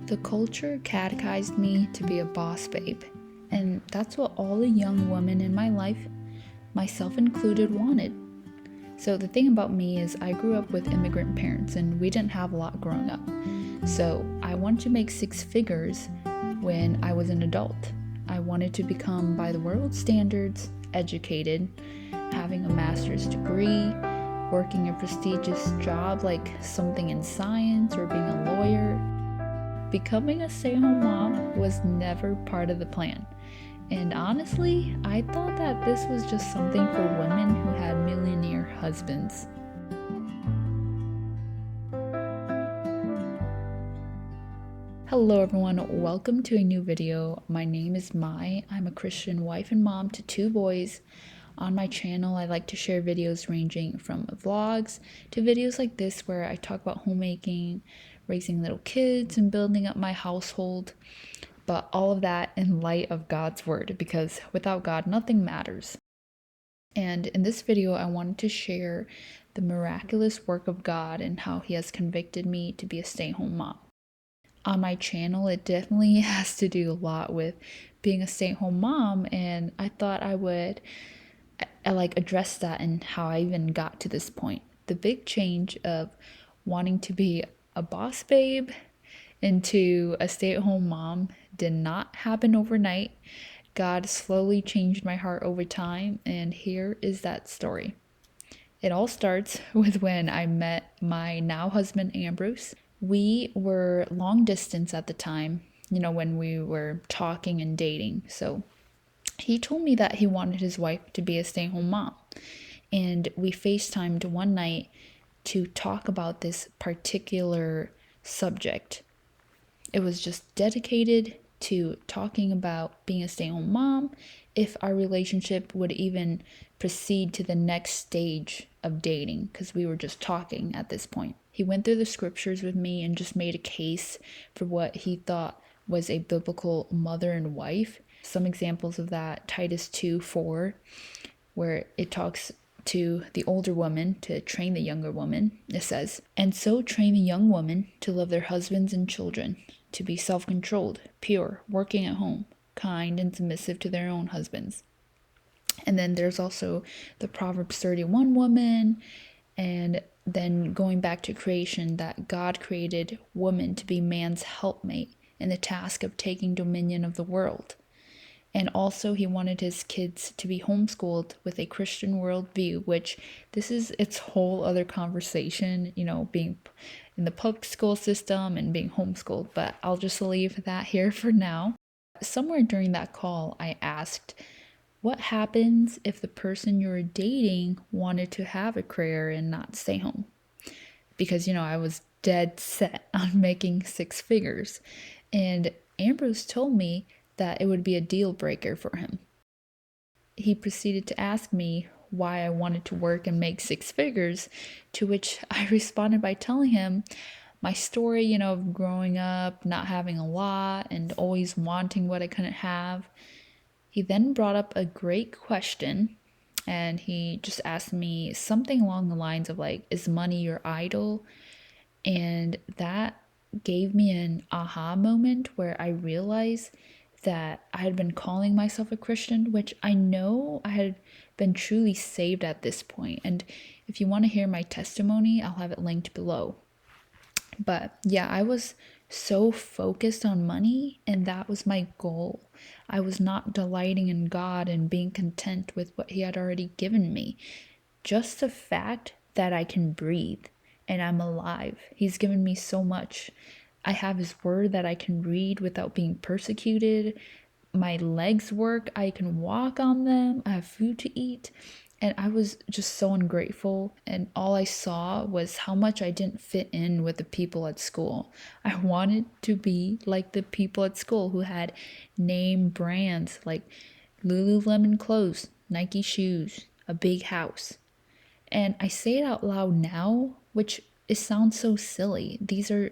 The culture catechized me to be a boss babe, and that's what all the young women in my life, myself included, wanted. So the thing about me is I grew up with immigrant parents and we didn't have a lot growing up. So I wanted to make six figures when I was an adult. I wanted to become, by the world's standards, educated, having a master's degree, working a prestigious job like something in science or being a lawyer. Becoming a stay-at-home mom was never part of the plan. And honestly, I thought that this was just something for women who had millionaire husbands. Hello everyone, welcome to a new video. My name is Mai. I'm a Christian wife and mom to two boys. On my channel, I like to share videos ranging from vlogs to videos like this where I talk about homemaking, raising little kids, and building up my household. But all of that in light of God's word, because without God, nothing matters. And in this video, I wanted to share the miraculous work of God and how He has convicted me to be a stay-at-home mom. On my channel, it definitely has to do a lot with being a stay-at-home mom, and I thought I would address that and how I even got to this point. The big change of wanting to be a boss babe into a stay-at-home mom did not happen overnight. God slowly changed my heart over time, and here is that story. It all starts with when I met my now husband, Ambrose. We were long distance at the time, when we were talking and dating. So he told me that he wanted his wife to be a stay-at-home mom. And we FaceTimed one night to talk about this particular subject. It was just dedicated to talking about being a stay-at-home mom, if our relationship would even proceed to the next stage of dating, because we were just talking at this point. He went through the scriptures with me and just made a case for what he thought was a biblical mother and wife. Some examples of that, Titus 2:4, where it talks to the older woman to train the younger woman. It says, "And so train the young women to love their husbands and children, to be self-controlled, pure, working at home, kind, and submissive to their own husbands." And then there's also the Proverbs 31 woman, and then going back to creation, that God created woman to be man's helpmate in the task of taking dominion of the world. And also he wanted his kids to be homeschooled with a Christian worldview, which this is its whole other conversation, being in the public school system and being homeschooled. But I'll just leave that here for now. Somewhere during that call, I asked, what happens if the person you're dating wanted to have a career and not stay home? Because, I was dead set on making six figures. And Ambrose told me that it would be a deal breaker for him. He proceeded to ask me why I wanted to work and make six figures, to which I responded by telling him my story, of growing up, not having a lot, and always wanting what I couldn't have. He then brought up a great question, and he just asked me something along the lines of is money your idol? And that gave me an aha moment where I realized that I had been calling myself a Christian, which I know I had been truly saved at this point. And if you want to hear my testimony, I'll have it linked below. But yeah, I was so focused on money, and that was my goal. I was not delighting in God and being content with what He had already given me. Just the fact that I can breathe and I'm alive. He's given me so much. I have His word that I can read without being persecuted. My legs work. I can walk on them. I have food to eat. And I was just so ungrateful. And all I saw was how much I didn't fit in with the people at school. I wanted to be like the people at school who had name brands like Lululemon clothes, Nike shoes, a big house. And I say it out loud now, which it sounds so silly. These are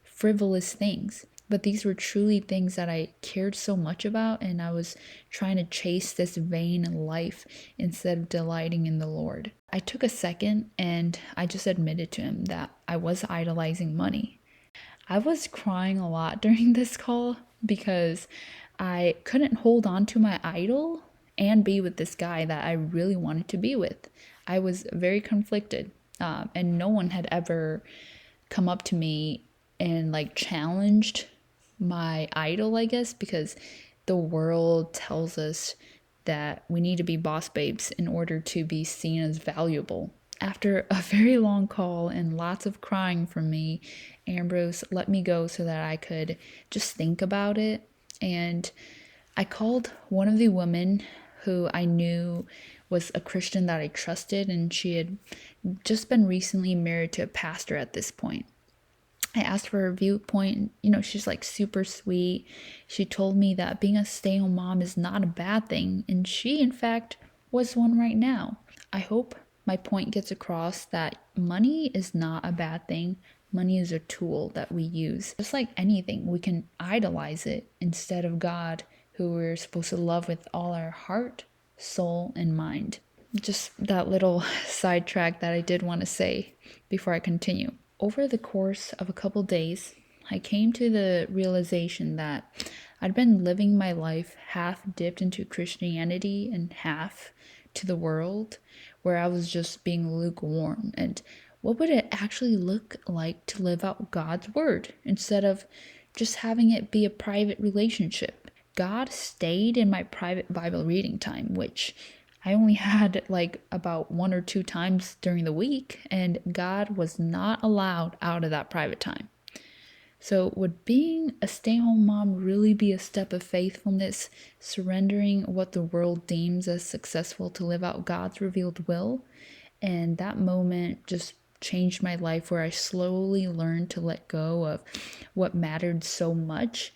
frivolous things, but these were truly things that I cared so much about, and I was trying to chase this vain life instead of delighting in the Lord. I took a second and I just admitted to him that I was idolizing money. I was crying a lot during this call because I couldn't hold on to my idol and be with this guy that I really wanted to be with. I was very conflicted, and no one had ever come up to me and like challenged my idol, I guess, because the world tells us that we need to be boss babes in order to be seen as valuable. After a very long call and lots of crying from me, Ambrose let me go so that I could just think about it. And I called one of the women who I knew was a Christian that I trusted, and she had just been recently married to a pastor at this point. I asked for her viewpoint. You know, she's like super sweet. She told me that being a stay home mom is not a bad thing, and she, in fact, was one right now. I hope my point gets across that money is not a bad thing. Money is a tool that we use. Just like anything, we can idolize it instead of God, who we're supposed to love with all our heart, soul, and mind. Just that little sidetrack that I did want to say before I continue. Over the course of a couple days, I came to the realization that I'd been living my life half dipped into Christianity and half to the world, where I was just being lukewarm. And what would it actually look like to live out God's word instead of just having it be a private relationship? God stayed in my private Bible reading time, which I only had like about one or two times during the week, and God was not allowed out of that private time. So, would being a stay home mom really be a step of faithfulness, surrendering what the world deems as successful to live out God's revealed will? And that moment just changed my life, where I slowly learned to let go of what mattered so much.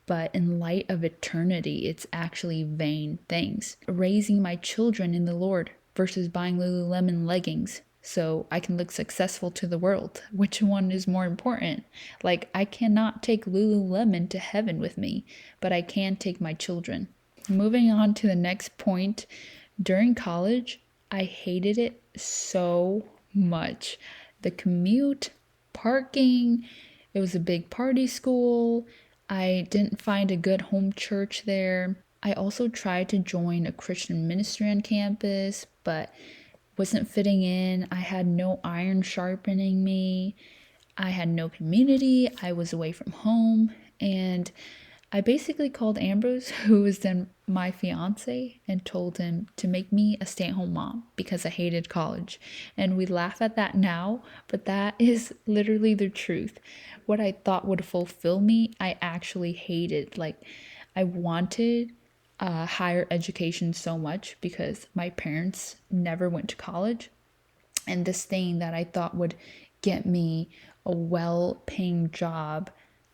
But in light of eternity, it's actually vain things. Raising my children in the Lord versus buying Lululemon leggings so I can look successful to the world. Which one is more important? Like, I cannot take Lululemon to heaven with me, but I can take my children. Moving on to the next point, during college, I hated it so much. The commute, parking, it was a big party school. I didn't find a good home church there. I also tried to join a Christian ministry on campus, but wasn't fitting in. I had no iron sharpening me. I had no community. I was away from home. And I basically called Ambrose, who was then my fiance, and told him to make me a stay at home mom because I hated college. And we laugh at that now, but that is literally the truth. What I thought would fulfill me, I actually hated. Like, I wanted higher education so much because my parents never went to college. And this thing that I thought would get me a well paying job,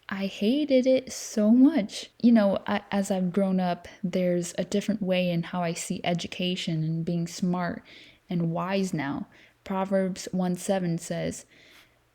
I hated it so much. You know, as I've grown up, there's a different way in how I see education and being smart and wise now. Proverbs 1:7 says,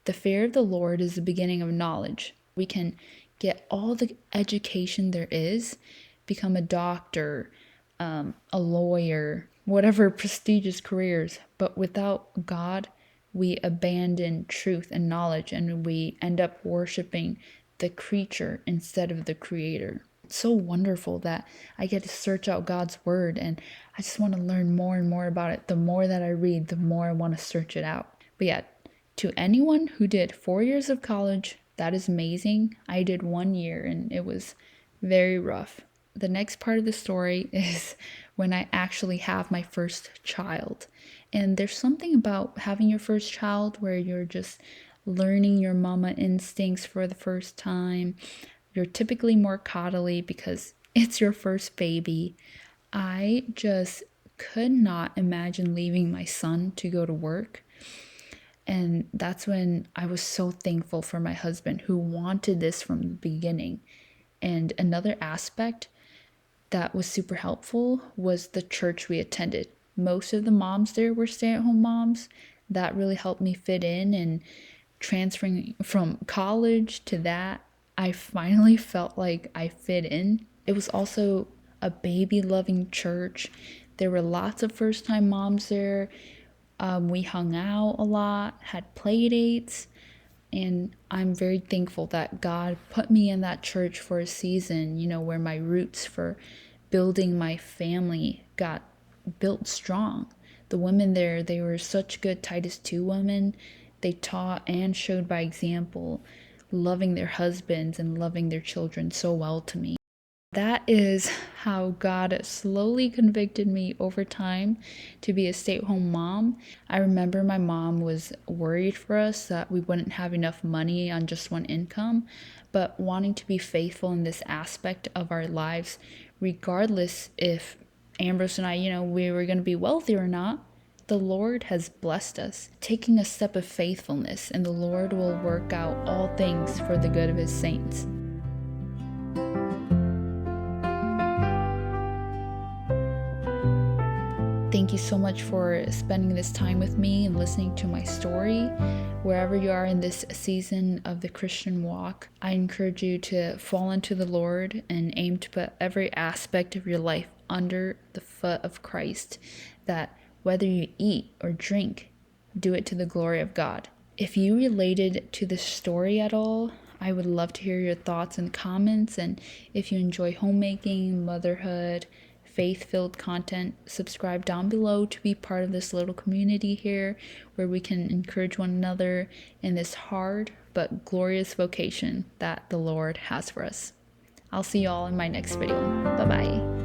"The fear of the Lord is the beginning of knowledge." We can get all the education there is, become a doctor, a lawyer, whatever prestigious careers, but without God, we abandon truth and knowledge, and we end up worshiping the creature instead of the creator. It's so wonderful that I get to search out God's word, and I just want to learn more and more about it. The more that I read, the more I want to search it out. But yeah, to anyone who did 4 years of college, that is amazing. I did 1 year and it was very rough. The next part of the story is when I actually have my first child. And there's something about having your first child where you're just learning your mama instincts for the first time. You're typically more coddly because it's your first baby. I just could not imagine leaving my son to go to work. And that's when I was so thankful for my husband, who wanted this from the beginning. And another aspect that was super helpful was the church we attended. Most of the moms there were stay-at-home moms. That really helped me fit in, and transferring from college to that, I finally felt like I fit in. It was also a baby-loving church. There were lots of first-time moms there. We hung out a lot, had play dates. And I'm very thankful that God put me in that church for a season, where my roots for building my family got built strong. The women there, they were such good Titus 2 women. They taught and showed by example, loving their husbands and loving their children so well to me. That is how God slowly convicted me over time to be a stay-at-home mom. I remember my mom was worried for us that we wouldn't have enough money on just one income, but wanting to be faithful in this aspect of our lives, regardless if Ambrose and I, we were going to be wealthy or not. The Lord has blessed us, taking a step of faithfulness, and the Lord will work out all things for the good of his saints. Thank you so much for spending this time with me and listening to my story. Wherever you are in this season of the Christian walk, I encourage you to fall into the Lord and aim to put every aspect of your life under the foot of Christ, that whether you eat or drink, do it to the glory of God. If you related to this story at all, I would love to hear your thoughts and comments. And if you enjoy homemaking, motherhood, faith-filled content, subscribe down below to be part of this little community here where we can encourage one another in this hard but glorious vocation that the Lord has for us. I'll see y'all in my next video. Bye-bye.